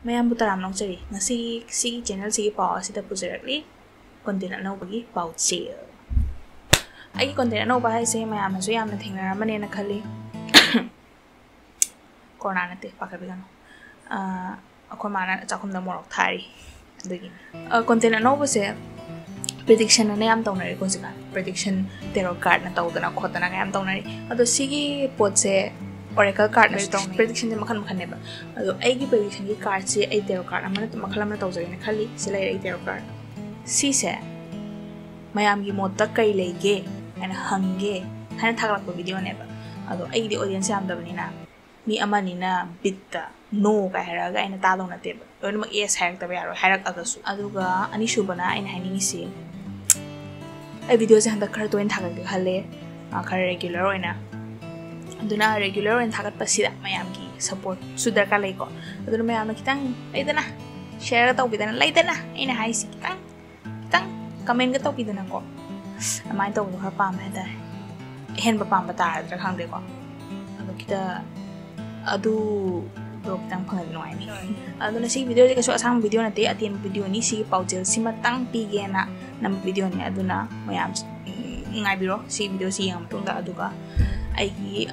Mayam butaram nong ceri. Nasi si channel si paw si tapujerakli content anobagi paw che. Ai content anoba hai se mayam na so yam na thingna mane na khali. Corona na te pakabigano. Akon mana chakum da morok thari. Adagi. Content anoba se prediction na yam tawnari ko sika. Prediction tarot card na tawdana khotana yam tawnari. Ado sigi pot se Oracle card na prediction de makhan makhan neba ado aigi prediction ki card se ai tarot card amana to makhala na tawjari na khali silai ai tarot card si se mayam gi mod ta kai lege ana hange hana thagla ko video neba ado ai di audience am dabani na mi amani na bitta no ka hera ga ina ta dong na teba loi mak yes harak ta yaro harak agasu aduga ani shubana ina haini si ai video se handa khar to in thaga ga khale khar regular oina Aduna regular and tagat pasida mayam ki support sudar ka lay ko. Aduna mayam na kitang ay na share ka tao bidan lay na ay na hay si kitang comment ka tao bidan ako. Amay tao ka pa ma da. Hen ba pa ta ra khang de ko. Ado kita adu do kitang phangal no ai ni. Aduna si video le ka so asang video na te atin video ni si paujel si matang pige na nam video ni aduna mayam ngai biro si video si yang tung da aduga aigi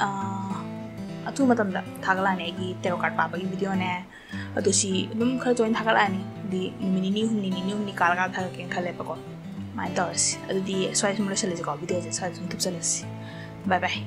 atu matamda thagalani aigi tarot card papa gi video ne adu si dum khar join thagalani di minini humni kal kal thag ken khale pa ko mai tos adu di swai sumlo chale ko video je swai sum tup chale bye bye